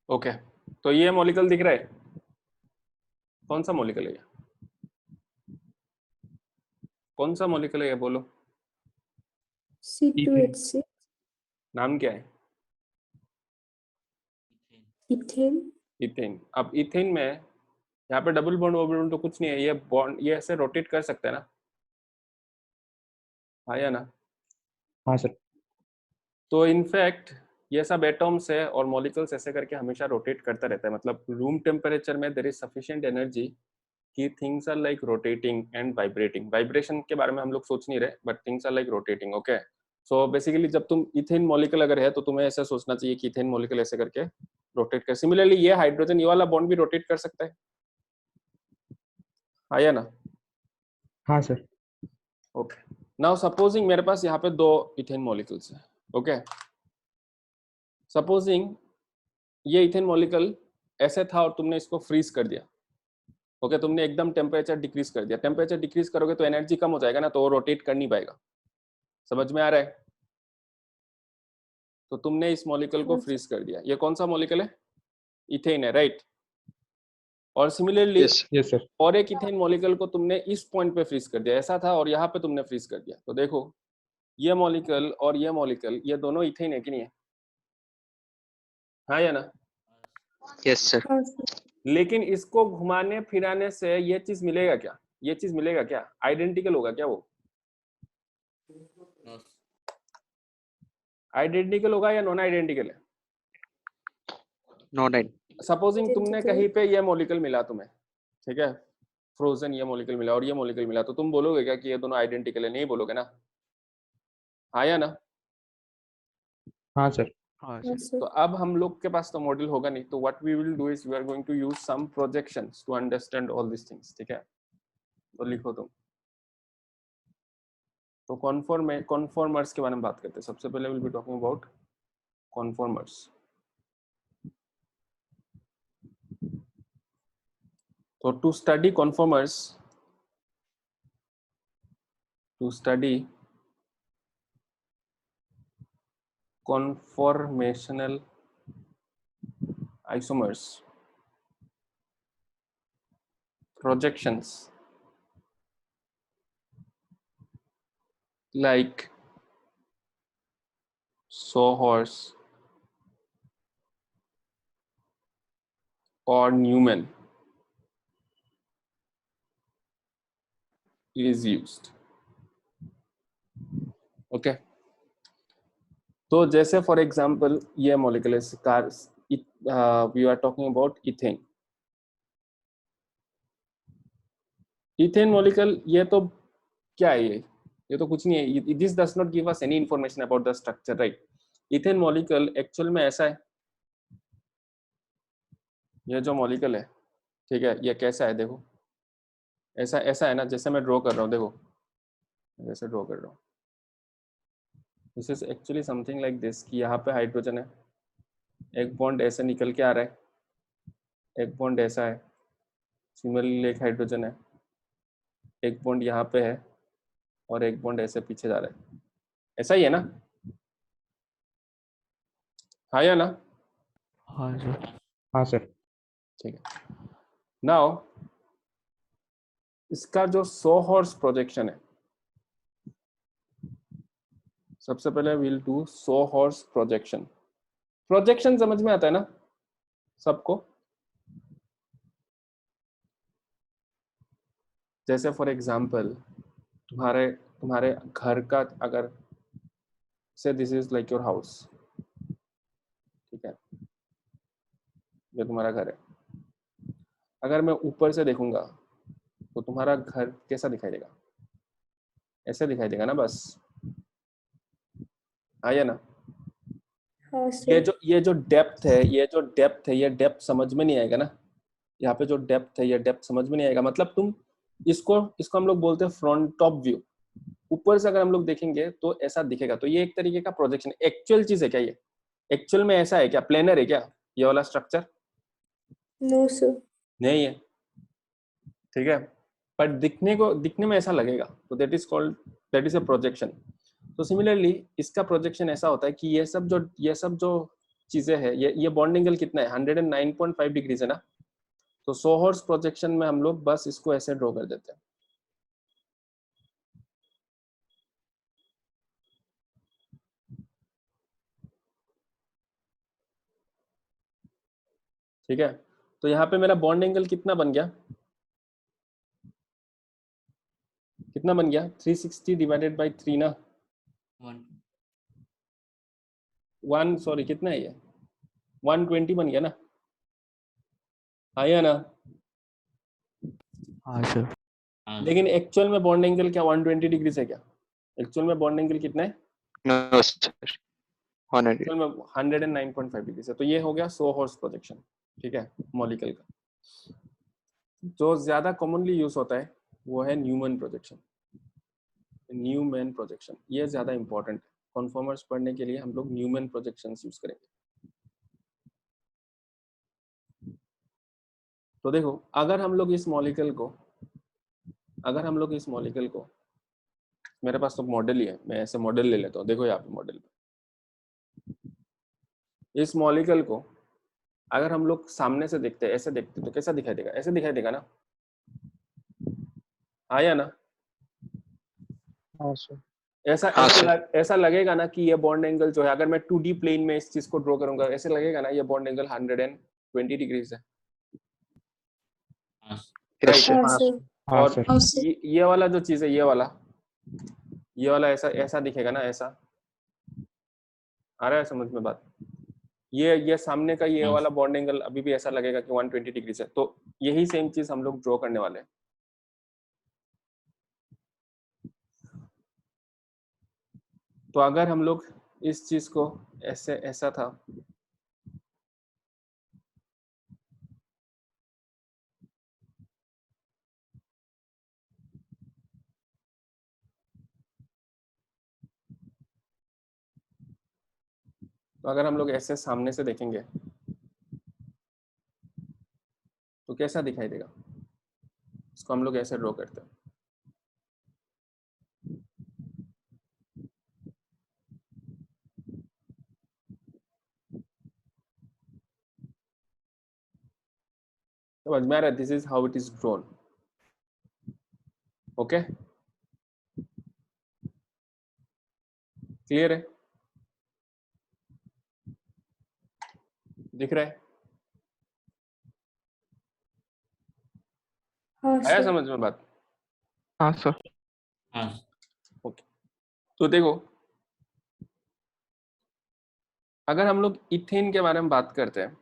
Okay, तो ये molecule दिख रहा है, कौन सा मॉलिक्यूल है ये? कौन सा मॉलिक्यूल है ये बोलो? C2H6 नाम क्या है? इथेन। इथेन। अब इथेन में यहाँ पे डबल बॉन्ड वबल बॉन्ड तो कुछ नहीं है, ये बॉन्ड ये ऐसे रोटेट कर सकते हैं ना, हाँ या ना? हाँ सर। तो इनफैक्ट ये सब एटॉम्स है और मॉलिक्यूल्स ऐसे करके हमेशा रोटेट करता रहता है, मतलब रूम टेम्परेचर में देयर इज सफिशिएंट एनर्जी कि things are like rotating and vibrating. Vibration के बारे में हम लोग सोच नहीं रहे, but things are like rotating. Okay, so basically जब तुम इथेन मॉलिक्यूल अगर है तो तुम्हें ऐसा सोचना चाहिए कि इथेन मॉलिक्यूल ऐसे करके रोटेट कर। सिमिलरली ये हाइड्रोजन ये वाला बॉन्ड भी रोटेट कर सकता है, हाँ या ना? हाँ सर। ओके, नाउ सपोजिंग मेरे पास यहाँ पे दो इथेन मॉलिक्यूल्स है। ओके, सपोजिंग ये इथेन मॉलिक्यूल ऐसे था और तुमने इसको फ्रीज कर दिया। ओके, तुमने एकदम टेम्परेचर डिक्रीज कर दिया। टेम्परेचर डिक्रीज करोगे तो एनर्जी कम हो जाएगा ना, तो वो रोटेट कर नहीं पाएगा। समझ में आ रहा है? तो तुमने इस मॉलिक्यूल को फ्रीज कर दिया। ये कौन सा मॉलिक्यूल है? इथेन है, राइट? और सिमिलरली यस सर। और एक इथेन मॉलिक्यूल को तुमने इस पॉइंट पे फ्रीज कर दिया, ऐसा था और यहाँ पे तुमने फ्रीज कर दिया। तो देखो ये मॉलिक्यूल और ये मॉलिक्यूल ये दोनों इथेन है कि नहीं है, हाँ या ना? Yes sir. हाँ सर। लेकिन इसको घुमाने फिराने से ये चीज मिलेगा क्या? ये चीज मिलेगा क्या? आइडेंटिकल होगा क्या वो? आइडेंटिकल होगा या नॉन आइडेंटिकल है? नॉट सपोजिंग तुमने Identical. कहीं पे ये मॉलिक्यूल मिला तुम्हें, ठीक है, फ्रोजन ये मॉलिक्यूल मिला और ये मॉलिक्यूल मिला, तो तुम बोलोगे क्या कि ये दोनों आइडेंटिकल है? नहीं बोलोगे ना, हाँ या ना? हाँ सर। हाँ तो सर। अब हम लोग के पास तो मॉडल होगा नहीं, तो what we will do is we are going to use some projections to understand all this things, ठीक है? तो लिखो तुम। तो कॉन्फॉर्मर्स के बारे में बात करते हैं। सबसे पहले will be talking about conformers. So to study conformers, to study conformational isomers, projections like Sohor's or Newman is used. Okay, तो जैसे फॉर एग्जांपल ये molecule we are talking about ethane. Ethane molecule ये तो क्या है? ये तो कुछ नहीं है। This does not give us any information about the structure, right? Ethane molecule actual में ऐसा है, ये जो मॉलिक्यूल है, ठीक है, ये कैसा है देखो, ऐसा ऐसा है ना, जैसे मैं ड्रॉ कर रहा हूँ, देखो जैसे ड्रॉ कर रहा हूँ, this is actually something like this कि यहाँ पे हाइड्रोजन है, एक बॉन्ड ऐसे निकल के आ रहा है, एक बॉन्ड ऐसा है, सिमिलरली एक हाइड्रोजन है, एक बॉन्ड यहाँ पे है और एक बॉन्ड ऐसे पीछे जा रहा है। ऐसा ही है ना, हाँ या ना? हाँ सर। हाँ सर। ठीक है, नाउ इसका जो सोहॉर्स प्रोजेक्शन है, सबसे पहले विल डू सोहॉर्स प्रोजेक्शन। प्रोजेक्शन समझ में आता है ना सबको? जैसे फॉर एग्जांपल तुम्हारे तुम्हारे घर का, अगर से this is like your house, ठीक है, ये तुम्हारा घर है। अगर मैं ऊपर से देखूंगा तो तुम्हारा घर कैसा दिखाई देगा? ऐसे दिखाई देगा ना, बस, हाँ या ना? हाँ ये सर। जो डेप्थ है, ये डेप्थ समझ में नहीं आएगा ना। यहाँ पे जो डेप्थ है, ये डेप्थ समझ में नहीं आएगा। मतलब तुम इसको इसको हम लोग बोलते हैं फ्रंट टॉप व्यू। ऊपर से अगर हम लोग देखेंगे तो ऐसा दिखेगा। तो ये एक तरीके का प्रोजेक्शन। एक्चुअल चीज है क्या ये? एक्चुअल में ऐसा है क्या? प्लेनर है क्या ये वाला स्ट्रक्चर? No sir. नहीं है, ठीक है, पर दिखने में ऐसा लगेगा, तो दैट इज अ प्रोजेक्शन। तो सिमिलरली इसका प्रोजेक्शन ऐसा होता है कि ये सब जो चीजें हैं, ये बॉन्ड एंगल कितना है, 109.5 डिग्रीज है ना। तो सोहर्स प्रोजेक्शन में हम लोग बस इसको ऐसे ड्रॉ कर देते हैं। ठीक है, तो यहाँ पे मेरा बॉन्ड एंगल कितना बन गया, कितना बन गया, 360 डिवाइडेड बाई 3 ना, 1 सॉरी कितना है ये, 120 बन गया ना, आया ना। हाँ सर। लेकिन एक्चुअल में बॉन्ड एंगल क्या 120 डिग्री है क्या, एक्चुअल में बॉन्ड एंगल कितना है, नो सर, 100। एक्चुअल में 109.5 डिग्री है। तो ये हो गया सोहर्स प्रोजेक्शन, ठीक है, मॉलिक्यूल का। जो ज्यादा कॉमनली यूज होता है वो है न्यूमैन प्रोजेक्शन, न्यूमैन प्रोजेक्शन, ये ज्यादा इंपॉर्टेंट है। कॉन्फॉर्मर्स पढ़ने के लिए हम लोग न्यूमैन प्रोजेक्शन यूज करेंगे। तो देखो, अगर हम लोग इस मॉलिक्यूल को, मेरे पास तो मॉडल ही है, मैं ऐसे मॉडल ले लेता हूँ। देखो यहाँ पे मॉडल, इस मॉलिक्यूल को अगर हम लोग सामने से देखते हैं, ऐसे देखते तो कैसा दिखाई देगा, ऐसे दिखाई देगा ना, आया ना। हाँ सर। ऐसा लगेगा ना कि ये बॉन्ड एंगल जो है, अगर मैं 2D प्लेन में इस चीज को ड्रॉ करूंगा, ऐसे लगेगा ना ये बॉन्ड एंगल 120 डिग्रीज है, यस सर। हाँ सर। हाँ और सर। हाँ सर। ये वाला जो चीज है, ये वाला ऐसा दिखेगा ना, ऐसा आ रहा है समझ में बात। ये सामने का ये वाला बॉन्ड एंगल अभी भी ऐसा लगेगा कि 120 डिग्री है। तो यही सेम चीज हम लोग ड्रॉ करने वाले हैं। तो अगर हम लोग इस चीज को ऐसा था, तो अगर हम लोग ऐसे सामने से देखेंगे तो कैसा दिखाई देगा, इसको हम लोग ऐसे ड्रॉ करते हैं। समझ में आ रहा है, this is how it is drawn. Okay, clear है, दिख रहा है, हाँ आया सर। समझ में बात। हाँ सर। ओके, तो देखो, अगर हम लोग इथेन के बारे में बात करते हैं,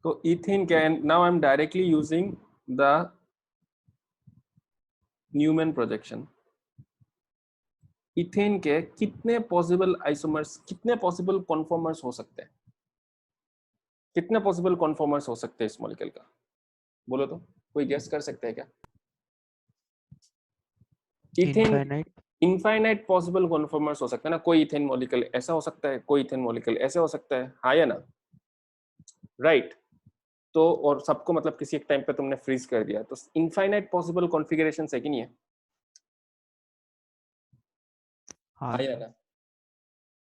तो इथेन क्या है, now I am directly using the Newman projection. Ethane के कितने पॉसिबल आइसोमर्स, कितने पॉसिबल कॉन्फॉर्मर्स हो सकते हैं, कितने पॉसिबल कॉन्फॉर्मर्स हो सकते हैं इस मॉलिक्यूल का, बोलो तो, कोई गेस कर सकता है क्या। Ethane infinite. Infinite possible conformers हो सकते हैं ना, कोई इथेन मॉलिक्यूल ऐसा हो सकता है, कोई इथेन मॉलिक्यूल ऐसे हो सकता है, हाँ या ना, राइट। तो और सबको मतलब किसी एक टाइम पे तुमने फ्रीज कर दिया, तो इनफाइनाइट पॉसिबल कॉन्फ़िगरेशन है कि नहीं है, हाँ हाँ या ना,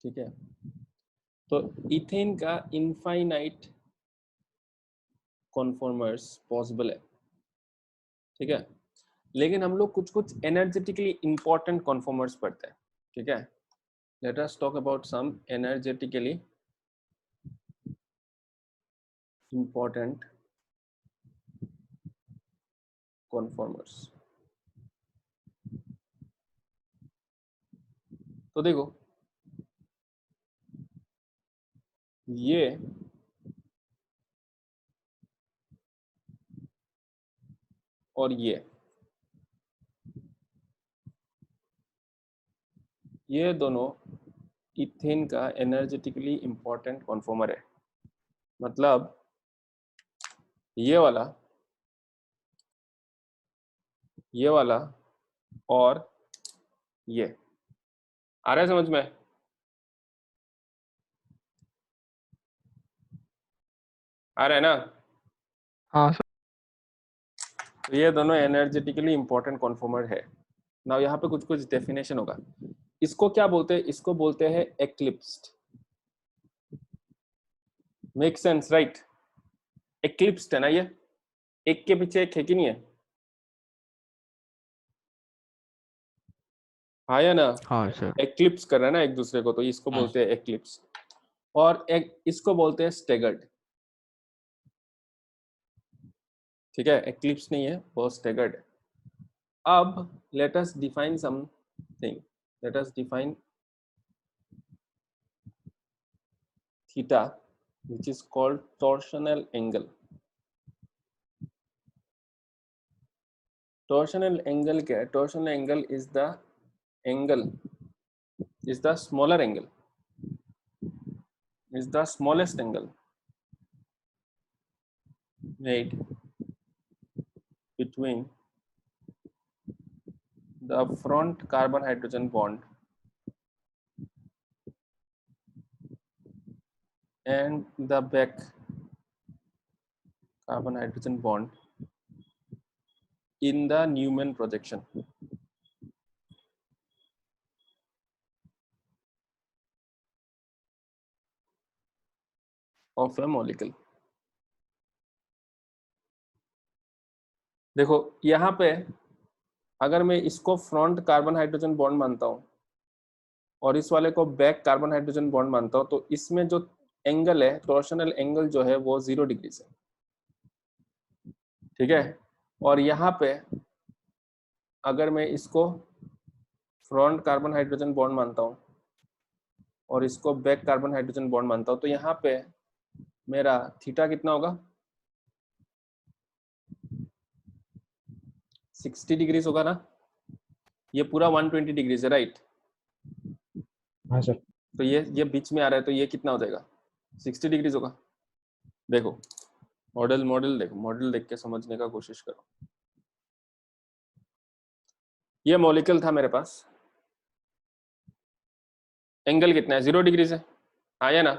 ठीक है। तो इथेन का इनफाइनाइट कॉन्फॉर्मर्स पॉसिबल है, ठीक है। लेकिन हम लोग कुछ कुछ एनर्जेटिकली इंपॉर्टेंट कॉन्फॉर्मर्स पढ़ते हैं, ठीक है। Let us talk about some energetically important conformers. तो देखो, ये और ये दोनों इथेन का एनर्जेटिकली इंपॉर्टेंट कॉन्फॉर्मर है। मतलब ये वाला और ये, आ रहा है समझ में, आ रहा है ना। हाँ सर। तो ये दोनों एनर्जेटिकली इंपॉर्टेंट कॉन्फॉर्मर है ना। यहाँ पे कुछ कुछ डेफिनेशन होगा। इसको क्या बोलते हैं, इसको बोलते हैं एक्लिप्स्ड, मेक सेंस राइट? एक्लिप्स्ड है ना ये, एक के पीछे एक है कि नहीं है? हाँ या ना? हाँ सर। एक्लिप्स कर रहा है ना एक दूसरे को, तो इसको हाँ। बोलते हैं एक्लिप्स, और एक इसको बोलते हैं स्टेगर्ड। ठीक है, एक्लिप्स नहीं है वो स्टेगर्ड है। अब let us define something, let us define theta which is called torsional angle. Torsional angle क्या है? Torsional angle is the angle, is the smaller angle, is the smallest angle made between the front carbon hydrogen bond and the back carbon hydrogen bond in the Newman projection. Of a molecule. देखो यहाँ पे अगर मैं इसको front carbon hydrogen bond मानता हूँ और इस वाले को बैक कार्बन हाइड्रोजन बॉन्ड मानता हूँ, तो इसमें जो एंगल है, टॉर्शनल एंगल जो है वो 0 डिग्री से, ठीक है। और यहाँ पे अगर मैं इसको फ्रंट कार्बन हाइड्रोजन बॉन्ड मानता हूँ और इसको बैक कार्बन हाइड्रोजन बॉन्ड मानता हूँ, तो यहाँ पे मेरा थीटा कितना होगा? 60 डिग्री होगा ना? ये पूरा 120 डिग्री है राइट? हाँ सर। तो ये बीच में आ रहा है, तो ये कितना हो जाएगा? 60 डिग्री होगा। देखो मॉडल देखो, मॉडल देख के समझने का कोशिश करो। ये मॉलिक्यूल था मेरे पास, एंगल कितना है? 0 डिग्री से, हाँ या ना?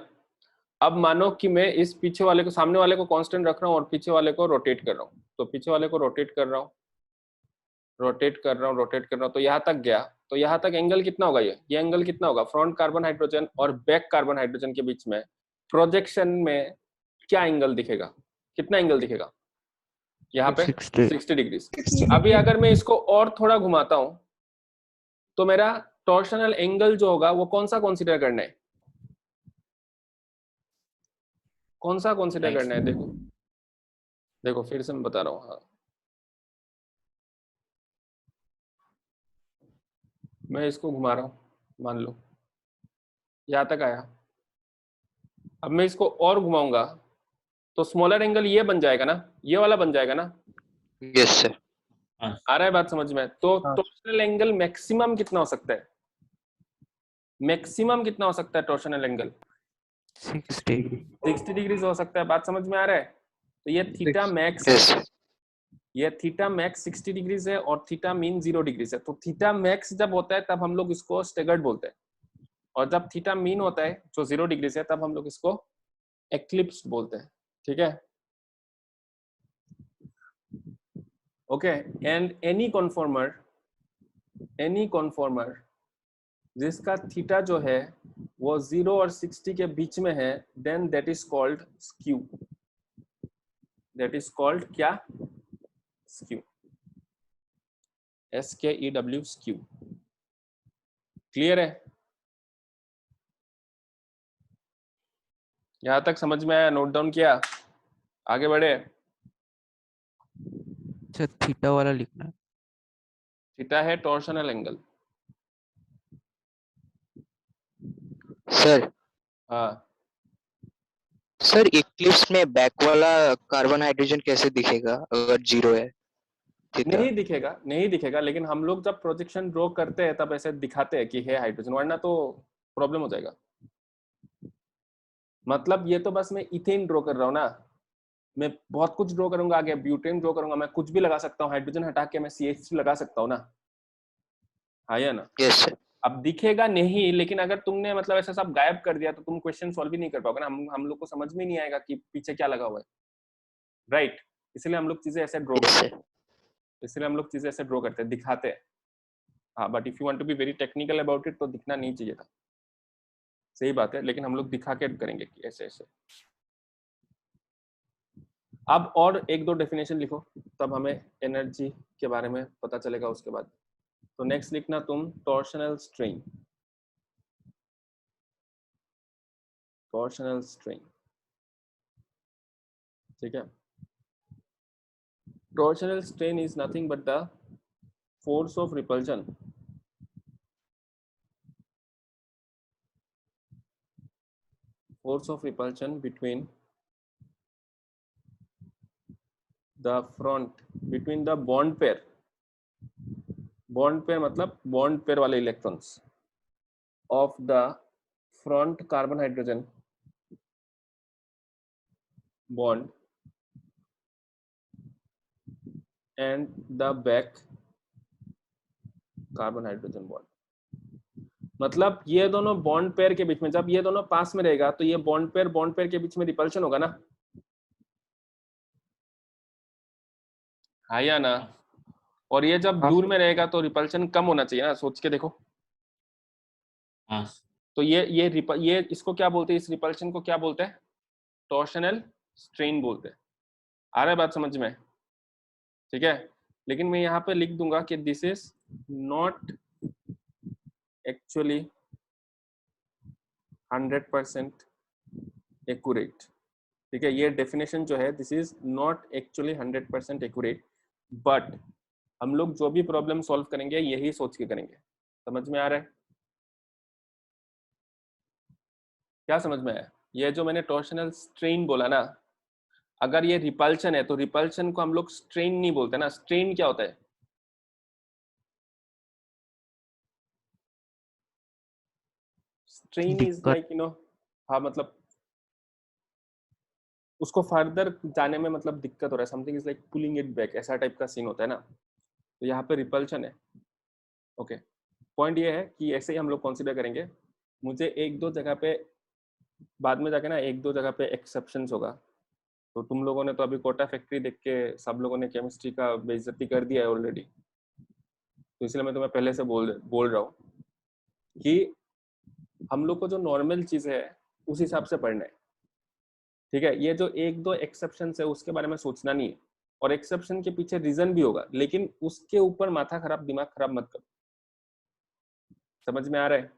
अब मानो कि मैं इस पीछे वाले को, सामने वाले को कांस्टेंट रख रहा हूँ और पीछे वाले को रोटेट कर रहा हूँ, तो पीछे वाले को रोटेट कर रहा हूँ, रोटेट कर रहा हूँ, तो यहाँ तक गया, तो यहाँ तक एंगल कितना होगा? ये एंगल कितना होगा? फ्रंट कार्बन हाइड्रोजन और बैक कार्बन हाइड्रोजन के बीच में प्रोजेक्शन में क्या एंगल दिखेगा? कितना एंगल दिखेगा यहाँ पे? 60 डिग्री। अभी अगर मैं इसको और थोड़ा घुमाता हूं तो मेरा टॉर्शनल एंगल जो होगा वो कौन सा कंसीडर करना है? कौन सा कंसीडर करना है? देखो देखो फिर से मैं बता रहा हूँ। हाँ, मैं इसको घुमा रहा हूँ, मान लो यहाँ तक आया। अब मैं इसको और घुमाऊंगा तो स्मॉलर एंगल ये बन जाएगा ना, ये वाला बन जाएगा ना? Yes, sir. आ रहा है बात समझ में? तो हाँ। टॉर्शनल एंगल मैक्सिमम कितना हो सकता है? मैक्सिमम कितना हो सकता है टॉर्शनल एंगल? 60. 60 डिग्री हो सकता है। बात समझ में आ रहा है? तो ये थीटा मैक्स, Yes. ये थीटा मैक्स 60 डिग्री है और थीटा मीन 0 डिग्री है। तो थीटा मैक्स जब होता है तब हम लोग इसको स्टेगर्ड बोलते हैं, और जब थीटा मीन होता है जो 0 डिग्री है तब हम लोग इसको एक्लिप्स्ड बोलते हैं। ठीक है, ओके। एंड एनी कॉन्फॉर्मर जिसका थीटा जो है वो 0 और 60 के बीच में है, then that is called skew. That is called क्या? Skew, SKEW, skew. क्लियर है? यहां तक समझ में आया? नोट डाउन किया? आगे बढ़े? अच्छा, थीटा वाला लिखना है। थीटा है टॉर्शनल एंगल। सर हाँ, सर इक्लिप्स में बैक वाला कार्बन हाइड्रोजन कैसे दिखेगा अगर 0 है? थीटा। नहीं दिखेगा, नहीं दिखेगा, लेकिन हम लोग जब प्रोजेक्शन ड्रॉ करते हैं तब ऐसे दिखाते हैं कि है हाइड्रोजन, वरना तो प्रॉब्लम हो जाएगा। मतलब ये तो बस मैं इथेन ड्रॉ कर रहा हूँ ना, मैं बहुत कुछ ड्रॉ करूंगा, आगे ब्यूटेन ड्रॉ करूंगा, मैं कुछ भी लगा सकता हूँ, हाइड्रोजन हटा के मैं CH3 लगा सकता हूँ ना, हाँ या ना? Yes sir. अब दिखेगा नहीं, लेकिन अगर तुमने मतलब ऐसा सब गायब कर दिया तो तुम क्वेश्चन सॉल्व ही नहीं कर पाओगे ना, हम लोग को समझ में नहीं आएगा कि पीछे क्या लगा हुआ है, राइट? इसलिए हम लोग चीजें ऐसे ड्रॉ यस करते हैं, सर। इसलिए हम लोग चीजें ऐसे ड्रॉ करते हैं, दिखाते हैं। हाँ, but if you want to be very technical about it तो दिखना नहीं चाहिए था, सही बात है, लेकिन हम लोग दिखा के करेंगे कि ऐसे ऐसे। अब और एक दो डेफिनेशन लिखो, तब हमें एनर्जी के बारे में पता चलेगा उसके बाद। तो नेक्स्ट लिखना तुम टॉर्शनल स्ट्रेन। टॉर्शनल स्ट्रेन, ठीक है। Torsional strain is nothing but the force of repulsion between the front between the bond pair मतलब bond pair वाले electrons of the front carbon hydrogen bond and the back carbon hydrogen bond. मतलब ये दोनों bond pair के बीच में, जब ये दोनों पास में रहेगा तो ये बॉन्ड पेयर के बीच में रिपल्शन होगा ना, हाँ या ना? और ये जब दूर में रहेगा तो रिपल्शन कम होना चाहिए ना, सोच के देखो। हाँ तो ये इसको क्या बोलते हैं, इस रिपल्शन को क्या बोलते हैं? टॉर्शनल स्ट्रेन बोलते हैं। आ रहा है बात समझ में? ठीक है, लेकिन मैं यहाँ पे लिख दूंगा कि this is not actually 100% accurate. ठीक है, ये डेफिनेशन जो है this is not actually 100% accurate, but हम लोग जो भी प्रॉब्लम सॉल्व करेंगे यही सोच के करेंगे। समझ में आ रहा है? क्या समझ में आया? ये जो मैंने टॉर्शनल स्ट्रेन बोला ना, अगर ये रिपल्शन है तो रिपल्शन को हम लोग स्ट्रेन नहीं बोलते ना। स्ट्रेन क्या होता है? स्ट्रेन इज लाइक हाँ, मतलब उसको फर्दर जाने में मतलब दिक्कत हो रहा है, something is like pulling it back, ऐसा टाइप का सीन होता है ना। तो यहाँ पे रिपल्शन है। ओके, पॉइंट ये है कि ऐसे ही हम लोग कंसीडर करेंगे। मुझे एक दो जगह पे बाद में जाके ना, एक दो जगह पे एक्सेप्शंस होगा। तो तुम लोगों ने तो अभी कोटा फैक्ट्री देख के सब लोगों ने केमिस्ट्री का बेइज्जती कर दिया है ऑलरेडी, तो इसलिए मैं तुम्हें पहले से बोल रहा हूँ कि हम लोग को जो नॉर्मल चीज है उस हिसाब से पढ़ना है। ठीक है, ये जो एक दो एक्सेप्शन है उसके बारे में सोचना नहीं है, और एक्सेप्शन के पीछे रीजन भी होगा, लेकिन उसके ऊपर माथा खराब दिमाग खराब मत करो। समझ में आ रहा है?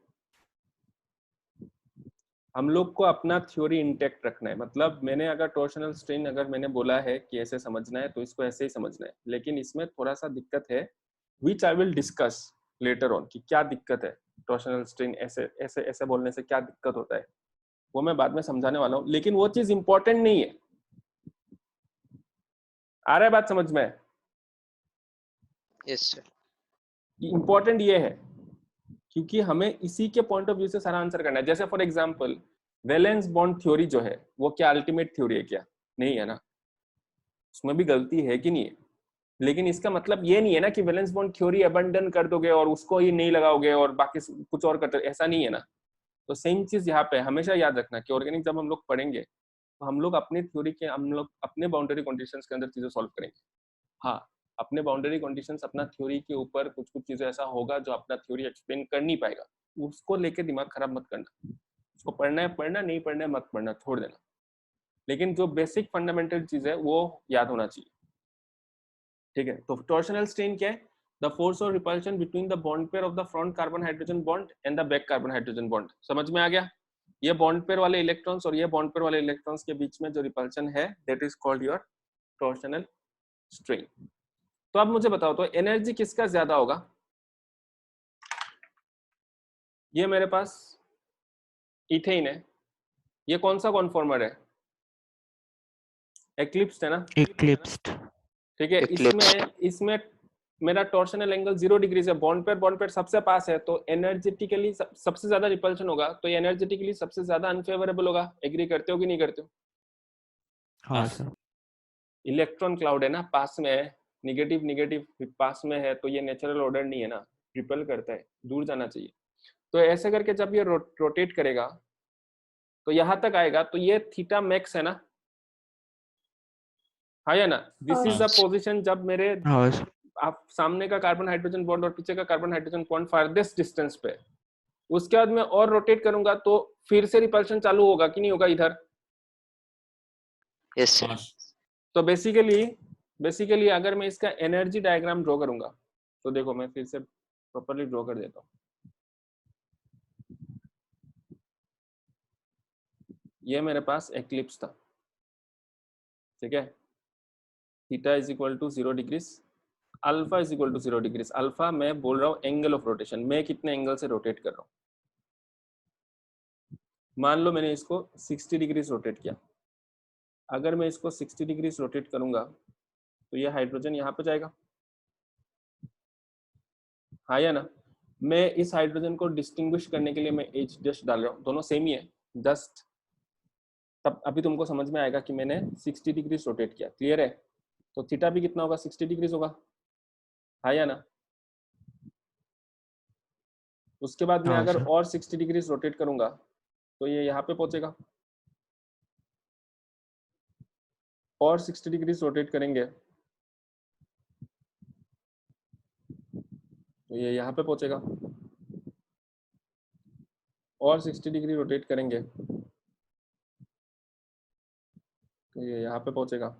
हम लोग को अपना थ्योरी इंटैक्ट रखना है। मतलब मैंने अगर टॉर्शनल स्ट्रेन अगर मैंने बोला है कि ऐसे समझना है तो इसको ऐसे ही समझना है, लेकिन इसमें थोड़ा सा दिक्कत है which I will discuss later on, कि क्या दिक्कत है टॉर्शनल स्ट्रेन ऐसे ऐसे ऐसे बोलने से क्या दिक्कत होता है, वो मैं बाद में समझाने वाला हूँ, लेकिन वो चीज इंपॉर्टेंट नहीं है। आ रहा है बात समझ में? Yes sir. इंपॉर्टेंट ये है क्योंकि हमें इसी के पॉइंट ऑफ व्यू से सारा आंसर करना है। जैसे for example valence bond theory जो है वो क्या अल्टीमेट थ्योरी है? क्या नहीं है ना, उसमें भी गलती है कि नहीं है, लेकिन इसका मतलब ये नहीं है ना कि वैलेंस बॉन्ड थ्योरी अबंडन कर दोगे और उसको ही नहीं लगाओगे और बाकी कुछ और करते, ऐसा नहीं है ना। तो सेम चीज यहाँ पे हमेशा याद रखना कि ऑर्गेनिक जब हम लोग पढ़ेंगे तो हम लोग अपनी थ्योरी के, हम लोग अपने बाउंड्री कंडीशंस के अंदर चीजें सॉल्व करेंगे। हाँ, अपने बाउंड्री कंडीशंस, अपना थ्योरी के ऊपर कुछ कुछ चीजें ऐसा होगा जो अपना थ्योरी एक्सप्लेन कर नहीं पाएगा, उसको लेके दिमाग खराब मत करना। उसको पढ़ना है पढ़ना, नहीं पढ़ना है मत पढ़ना, छोड़ देना, लेकिन जो बेसिक फंडामेंटल चीज है वो याद होना चाहिए। ठीक है, तो टॉर्शनल स्ट्रेन क्या है? द फोर्स और repulsion between the bond pair of the front carbon hydrogen bond and the back carbon hydrogen bond. समझ में आ गया? ये बॉन्ड पेयर वाले इलेक्ट्रॉन्स और ये बॉन्ड पेयर वाले इलेक्ट्रॉन्स के बीच में जो रिपल्शन है that is called your torsional strain. तो अब मुझे बताओ तो एनर्जी किसका ज्यादा होगा? ये मेरे पास इथेन है, ये कौन सा कॉन्फॉर्मर है? एक्लिप्स्ड है ना? इक्लिप्स्ड। ठीक है, इसमें मेरा टॉर्शनल एंगल 0 डिग्री से, बॉन्ड पेयर सबसे पास है, तो एनर्जेटिकली सबसे ज्यादा रिपल्शन होगा, तो एनर्जेटिकली सबसे ज्यादा अनफेवरेबल होगा। एग्री करते हो कि नहीं करते हो? हाँ सर। इलेक्ट्रॉन क्लाउड है ना, पास में है, निगेटिव निगेटिव पास में है, तो ये नेचुरल ऑर्डर नहीं है ना, रिपल करता है, दूर जाना चाहिए। तो ऐसे करके जब ये रोटेट करेगा तो यहां तक आएगा, तो ये थीटा मैक्स है ना, हाँ या ना? दिस इज द पोजीशन जब मेरे आप सामने का कार्बन हाइड्रोजन बॉन्ड और पीछे का carbon hydrogen bond farthest distance पे, उसके बाद मैं और रोटेट करूंगा तो फिर से रिपल्शन चालू होगा कि नहीं होगा इधर? Yes sir. तो बेसिकली अगर मैं इसका एनर्जी डायग्राम ड्रॉ करूंगा तो देखो मैं फिर से प्रॉपर्ली ड्रॉ कर देता हूँ। ये मेरे पास एक्लिप्स था, ठीक है। Theta is equal to 0 degrees, alpha is equal to 0 degrees. Alpha मैं बोल रहा हूँ एंगल ऑफ रोटेशन, मैं कितने एंगल से रोटेट कर रहा हूँ। मान लो मैंने इसको 60 डिग्रीज रोटेट किया, अगर मैं इसको 60 डिग्रीज रोटेट करूंगा तो ये हाइड्रोजन यहाँ पे जाएगा, हाँ या ना। मैं इस हाइड्रोजन को डिस्टिंग्विश करने के लिए मैं H जस्ट डाल रहा हूँ, दोनों सेम ही है जस्ट, तब अभी तुमको समझ में आएगा कि मैंने 60 डिग्रीज रोटेट किया। क्लियर है? तो थीटा भी कितना होगा, 60 डिग्रीज होगा, हाँ या ना। उसके बाद मैं हाँ अगर सर। और 60 डिग्रीज रोटेट करूंगा तो ये यहाँ पे पहुंचेगा, और 60 डिग्रीज रोटेट करेंगे तो ये यहाँ पे पहुंचेगा, और 60 डिग्री रोटेट करेंगे तो ये यहाँ पे पहुंचेगा।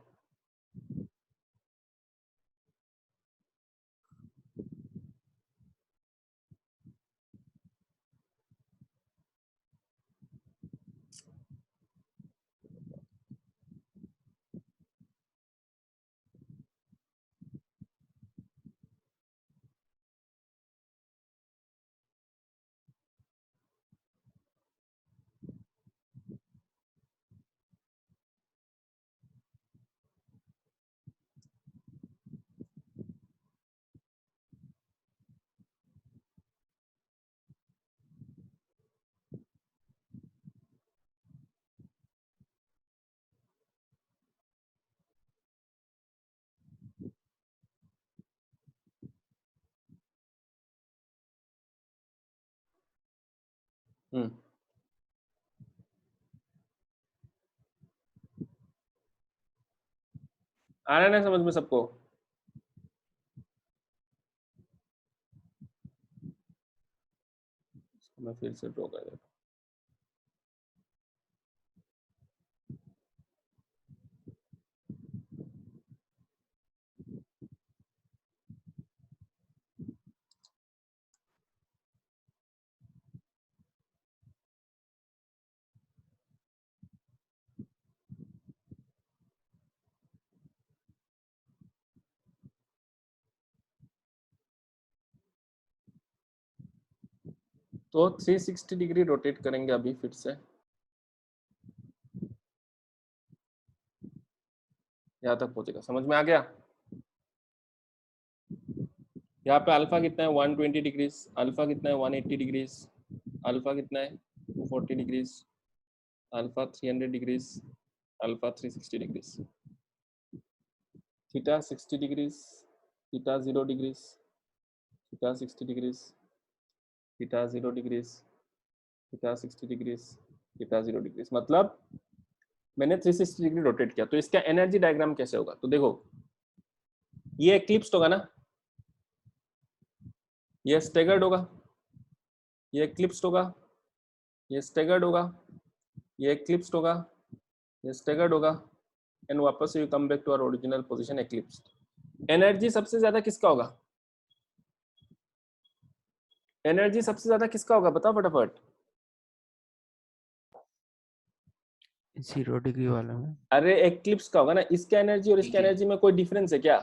आ रहा है ना समझ में सबको? मैं फिर से ड्रॉ कर देता हूँ। तो 360 डिग्री रोटेट करेंगे अभी फिर से, यहाँ तक पहुंचेगा। समझ में आ गया? यहाँ पे अल्फा कितना है 120 डिग्रीज, अल्फा कितना है 180 डिग्रीज, अल्फा कितना है 240 degrees, alpha 300 degrees, alpha 360 degrees, theta 60 degrees, theta 0 degrees, theta 60 degrees, theta 0 degrees, theta 60 degrees, theta 0 degrees. मतलब मैंने 360 डिग्री रोटेट किया। तो इसका एनर्जी डायग्राम कैसे होगा? तो देखो ये एक्लिप्स्ड होगा ना, ये स्टेगर्ड होगा, ये एक्लिप्स्ड होगा, ये स्टेगर्ड होगा, ये एक्लिप्स्ड होगा, ये स्टेगर्ड होगा, एंड वापस you come back to our original position eclipsed. Energy सबसे ज्यादा किसका होगा? एनर्जी सबसे ज्यादा किसका होगा बताओ फटाफट। 0 डिग्री वाला में। अरे एक्लिप्स का होगा ना। इसका एनर्जी और इसका ठीक है। एनर्जी में कोई डिफरेंस है क्या?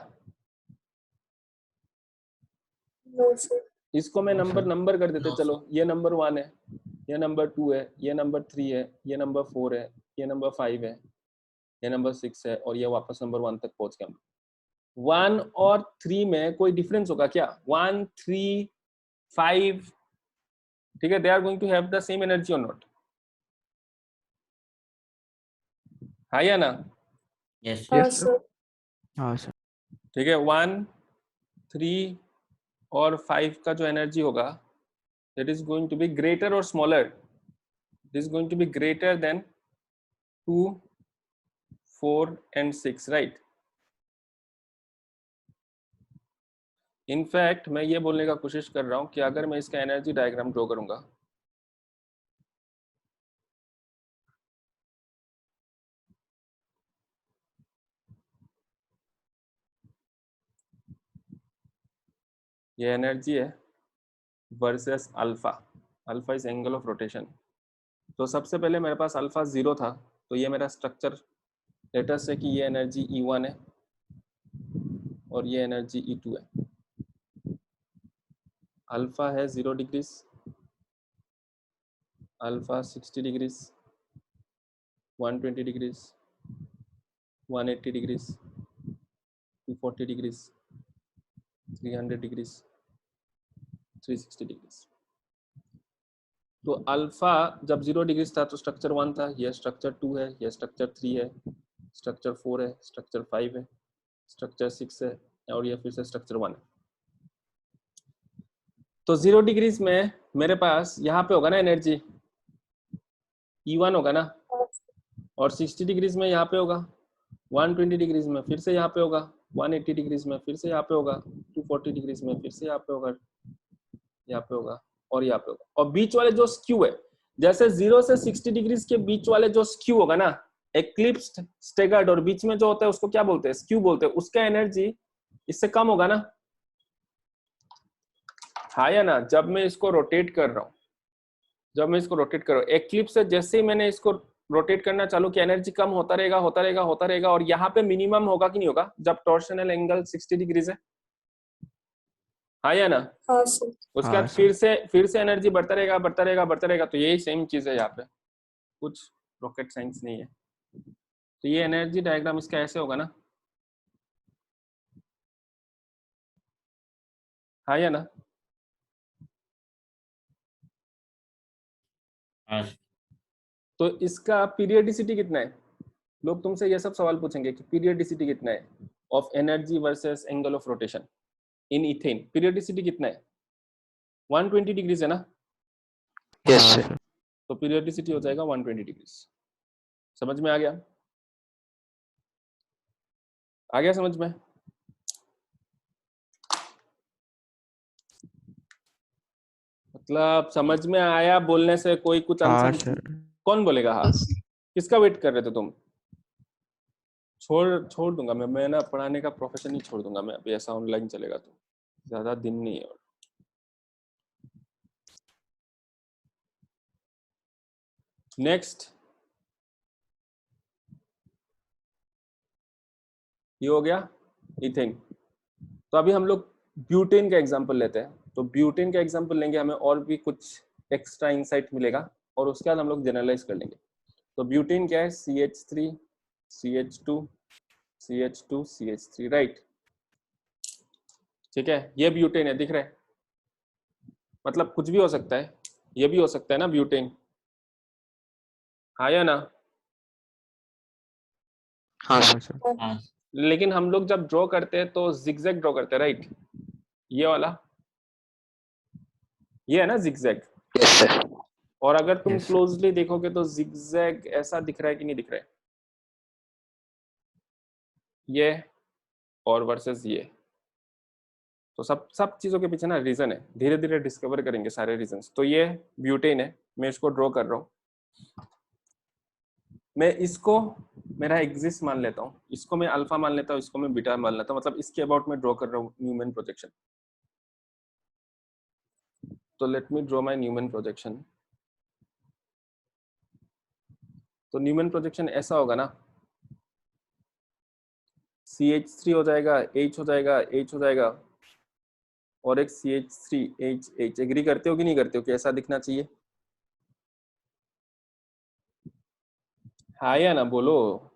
No, sir. इसको मैं हाँ, नंबर सर। नंबर कर देते, No, चलो ये नंबर 1 है, ये नंबर 2 है, ये नंबर 3 है, ये नंबर 4 है, ये नंबर 5 है, ये नंबर 6 है, और ये वापस नंबर 1 तक पहुंच गया। 1 और 3 में कोई डिफरेंस होगा क्या? 1 3 5, ठीक है, they are going to have the same energy और नॉट, हाँ या ना? Yes. Yes, sir. हाँ सर। ठीक है, 1 3 और 5 का जो एनर्जी होगा that is going to be greater or smaller? It is going to be greater than 2 4 and 6, right? In fact मैं ये बोलने का कोशिश कर रहा हूँ कि अगर मैं इसका एनर्जी डायग्राम ड्रॉ करूंगा ये एनर्जी है versus alpha, alpha is angle of rotation. तो सबसे पहले मेरे पास अल्फा 0 था, तो ये मेरा स्ट्रक्चर लेटस है कि ये एनर्जी E1 है और ये एनर्जी E2 है। अल्फा है 0 degrees, alpha 60 degrees, 120 degrees, 180 degrees, 240 degrees, 300 degrees, 360 degrees. तो अल्फा जब 0 डिग्रीज था तो स्ट्रक्चर 1 था, यह स्ट्रक्चर 2 है, यह स्ट्रक्चर 3 है, स्ट्रक्चर 4 है, स्ट्रक्चर 5 है, स्ट्रक्चर 6 है और यह फिर से स्ट्रक्चर 1 है। तो 0 डिग्रीज में मेरे पास यहाँ पे होगा ना एनर्जी E1 होगा ना, और 60 डिग्रीज में यहाँ पे होगा, 120 डिग्रीज में फिर से यहाँ पे होगा, 180 डिग्रीज में फिर से यहाँ पे होगा, 240 डिग्रीज में फिर से यहाँ पे होगा, यहाँ पे होगा और यहाँ पे होगा। और बीच वाले जो स्क्यू है, जैसे 0 से 60 डिग्रीज के बीच वाले जो स्क्यू होगा ना, एक्लिप्स्ड, स्टेगर्ड, और बीच में जो होता है उसको क्या बोलते हैं, स्क्यू बोलते हैं, उसका एनर्जी इससे कम होगा ना, हाँ या ना। जब मैं इसको रोटेट कर रहा हूँ, जब मैं इसको रोटेट कर रहा हूँ, एक्लिप्स से जैसे ही मैंने इसको रोटेट करना चालू किया, एनर्जी कम होता रहेगा, होता रहेगा, होता रहेगा, और यहाँ पे मिनिमम होगा कि नहीं होगा जब टॉर्शनल एंगल 60 डिग्रीज है, हाँ या ना। हाँ सर। उसके बाद हाँ सर। फिर से एनर्जी बढ़ता रहेगा, बढ़ता रहेगा, बढ़ता रहेगा। तो यही सेम चीज है यहाँ पे, कुछ रॉकेट साइंस नहीं है। तो ये एनर्जी डायग्राम इसका ऐसे होगा ना, हाँ या ना। हाँ सर। तो इसका पीरियडिसिटी कितना है, लोग तुमसे ये सब सवाल पूछेंगे कि पीरियडिसिटी कितना है of energy versus angle of rotation in ethane, periodicity कितना है, 120 डिग्रीज है ना। यस हाँ सर। सर। तो पीरियडिसिटी हो जाएगा 120 डिग्रीज। समझ में आ गया, आ गया समझ में। मतलब समझ में आया बोलने से कोई कुछ हाँ आंसर, सर। कौन बोलेगा हाँ, किसका वेट कर रहे थे तुम। छोड़ दूंगा मैं ना, पढ़ाने का प्रोफेशन ही छोड़ दूंगा मैं अभी, ऐसा ऑनलाइन चलेगा तो ज्यादा दिन नहीं है। नेक्स्ट, ये हो गया इथेन। तो अभी हम लोग ब्यूटेन का एग्जांपल लेते हैं। तो ब्यूटेन का एग्जांपल लेंगे, हमें और भी कुछ एक्स्ट्रा इंसाइट मिलेगा और उसके बाद हम लोग जनरलाइज कर लेंगे। तो ब्यूटेन क्या है, CH3 CH2 CH2 CH3, right. ठीक है, ये ब्यूटेन है, दिख रहा है, मतलब कुछ भी हो सकता है, ये भी हो सकता है ना ब्यूटेन, हाँ या ना। हाँ हाँ सर। सर। हाँ लेकिन हम लोग जब ड्रॉ करते हैं तो जिगजैग ड्रॉ करते हैं, राइट। ये वाला, ये है ना जिगजैग। Yes sir. और अगर तुम यस सर। क्लोजली देखोगे तो जिगजैग ऐसा दिख रहा है कि नहीं दिख रहा है, ये और वर्सेस ये। तो सब चीजों के पीछे ना रीजन है, धीरे धीरे डिस्कवर करेंगे सारे रीजंस। तो ये ब्यूटेन है, मैं इसको ड्रॉ कर रहा हूँ, मैं इसको मेरा एग्जिस्ट मान लेता हूँ, इसको मैं अल्फा मान लेता हूँ, इसको मैं बीटा मान लेता हूँ, मतलब इसके अबाउट में ड्रॉ कर रहा हूँ न्यूमैन प्रोजेक्शन। तो let me draw my Newman projection. तो न्यूमैन प्रोजेक्शन ऐसा होगा ना, CH3 हो जाएगा, H हो जाएगा, H हो जाएगा, और एक CH3H। एग्री करते हो कि नहीं करते हो कि ऐसा दिखना चाहिए, हाँ या ना बोलो। हाँ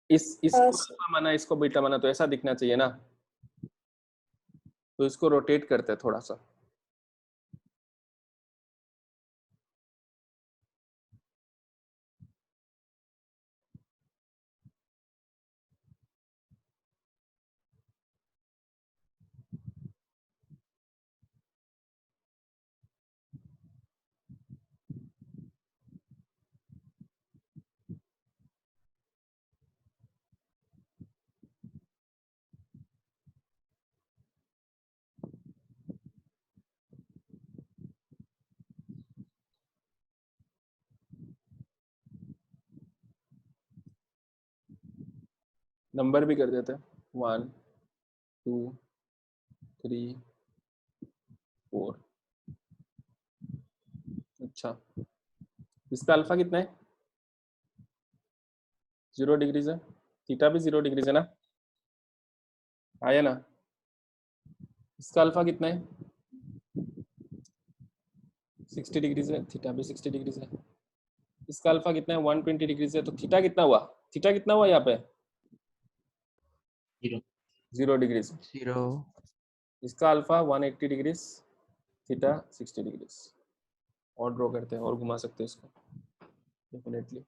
इसको सर। अल्फा माना, इसको बीटा माना, तो ऐसा दिखना चाहिए ना। तो इसको रोटेट करते हैं थोड़ा सा, नंबर भी कर देते हैं 1 2 3 4। अच्छा, इसका अल्फा कितना है? 0 डिग्रीज है, थीटा भी 0 डिग्रीज है ना, आया ना। इसका अल्फा कितना है? 60 डिग्रीज है, थीटा भी 60 डिग्रीज है। इसका अल्फा कितना है? 120 डिग्रीज है, तो थीटा कितना हुआ? थीटा कितना हुआ यहाँ पे? 0 0 डिग्रीज। 0 इसका अल्फा 180 डिग्रीज, थीटा 60 डिग्रीज। और ड्रॉ करते हैं और घुमा सकते हैं इसको डेफिनेटली।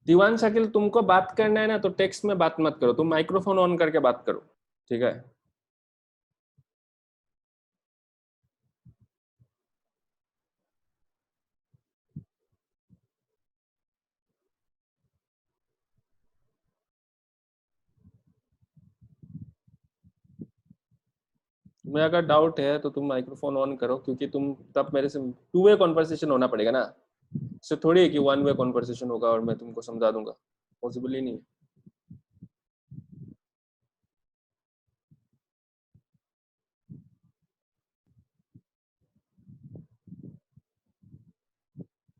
दीवान शाकिल, तुमको बात करना है ना तो टेक्स्ट में बात मत करो, तुम माइक्रोफोन ऑन करके बात करो, ठीक है? तुम्हें अगर डाउट है तो तुम माइक्रोफोन ऑन करो, क्योंकि तुम तब मेरे से 2 वे कॉन्वर्सेशन होना पड़ेगा ना, इससे थोड़ी है कि 1 वे कॉन्वर्सेशन होगा और मैं तुमको समझा दूंगा, पॉसिबल ही नहीं है।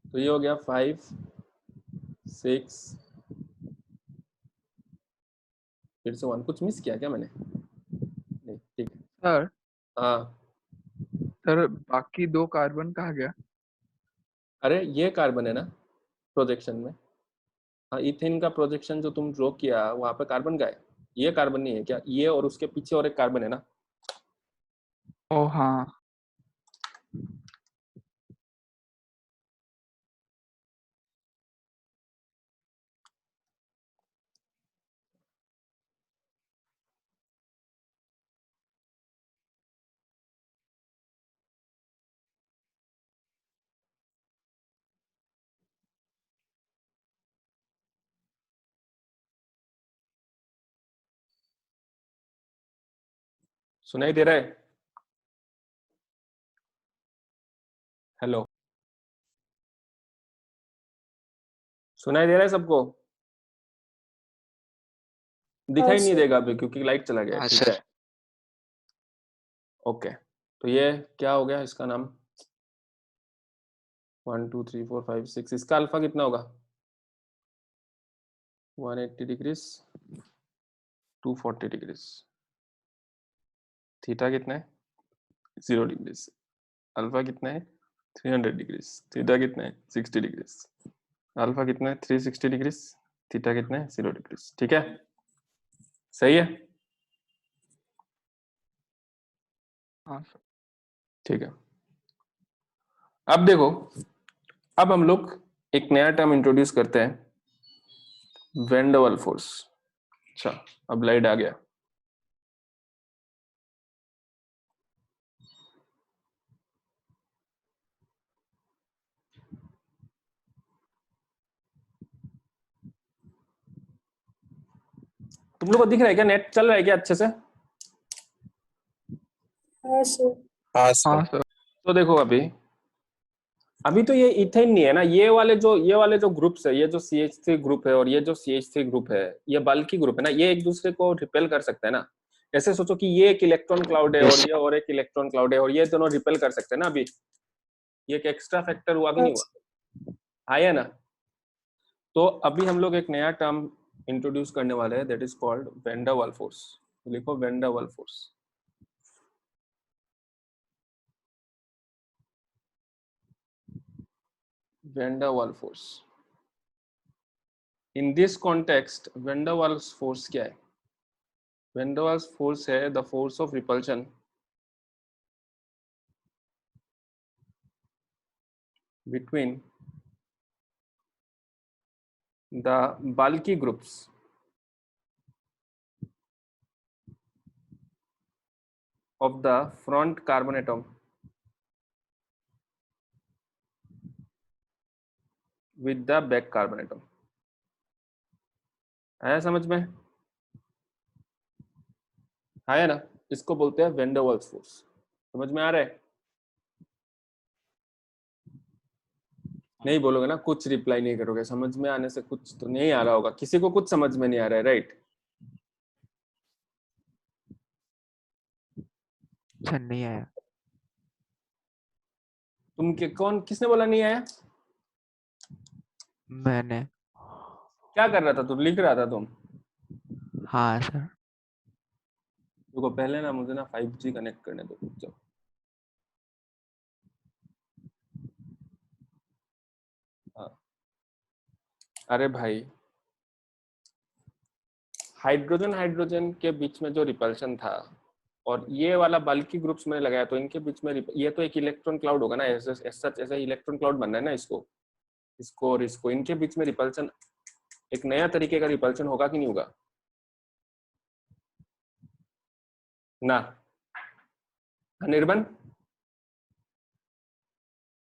तो ये हो गया 5 6, फिर से 1। कुछ मिस किया क्या मैंने? नहीं, ठीक है। सर हाँ, सर बाकी 2 कार्बन कहाँ गया? अरे ये कार्बन है ना प्रोजेक्शन में। हाँ, इथेन का प्रोजेक्शन जो तुम ड्रॉ किया वहां पे कार्बन का है, ये कार्बन नहीं है क्या? ये और उसके पीछे और एक कार्बन है ना। ओ हाँ सुनाई दे रहा है? हेलो, सुनाई दे रहा है सबको? हाँ दिखाई नहीं सर। देगा अभी क्योंकि लाइट चला गया है, हाँ ठीक सर। है? ओके, तो ये क्या हो गया इसका नाम? 1 2 3 4 5 6। इसका अल्फा कितना होगा? 180 डिग्रीज, 240 डिग्रीज। थीटा कितना है? 0 डिग्रीज। अल्फा कितना है? 300 डिग्रीज। थीटा कितना है? 60 डिग्रीज। अल्फा कितना है? 360 डिग्रीज। थीटा कितना है? 0 डिग्रीज। ठीक है, सही है? हाँ सर। ठीक है, अब देखो, अब हम लोग एक नया टर्म इंट्रोड्यूस करते हैं, वेंडवाल फोर्स। अच्छा, अब लाइट आ गया। तुम लोग को दिख रहा है क्या? नेट चल रहा है क्या अच्छे से? हाँ सर। हाँ हाँ सर। सर। तो देखो, अभी अभी तो ये इथेन नहीं है ना, ये वाले जो ग्रुप्स है, ये जो CH3 ग्रुप है और ये जो CH3 ग्रुप है, ये बल्कि ग्रुप है ना, ये एक दूसरे को रिपेल कर सकते हैं ना। ऐसे सोचो कि ये एक इलेक्ट्रॉन क्लाउड है और यस ये और एक इलेक्ट्रॉन क्लाउड है और ये दोनों रिपेल कर सकते हैं ना। अभी ये एक एक्स्ट्रा फैक्टर हुआ कि हाँ नहीं हुआ? आया ना। तो अभी हम लोग एक नया टर्म इंट्रोड्यूस करने वाले हैं, that is called when der Waal force. लिखो when der Waal force. Van der Waal force. In this context van der Waals force क्या है? वेन डर वाल्स फोर्स है the force of repulsion between the bulky groups of the front carbon atom with the back carbon atom। आया समझ में? आया ना? इसको बोलते हैं वेन डर वाल्स फोर्स। समझ में आ रहा है? नहीं बोलोगे ना, कुछ रिप्लाई नहीं करोगे, समझ में आने से कुछ तो नहीं आ रहा होगा, किसी को कुछ समझ में नहीं आ रहा है, राइट? सर नहीं आया। कौन, किसने बोला नहीं आया? मैंने। क्या कर रहा था तू, लिख रहा था तुम? हाँ सर। देखो पहले ना मुझे ना 5G कनेक्ट करने दो, रुक जाओ। हाँ। अरे भाई, हाइड्रोजन हाइड्रोजन के बीच में जो रिपल्शन था और ये वाला बल्कि ग्रुप्स में लगाया, तो इनके बीच में ये तो एक इलेक्ट्रॉन क्लाउड होगा ना, ऐसा इलेक्ट्रॉन क्लाउड बनना है ना इसको और इसको, इनके बीच में रिपल्शन, एक नया तरीके का रिपल्शन होगा कि नहीं होगा ना? अनिर्बन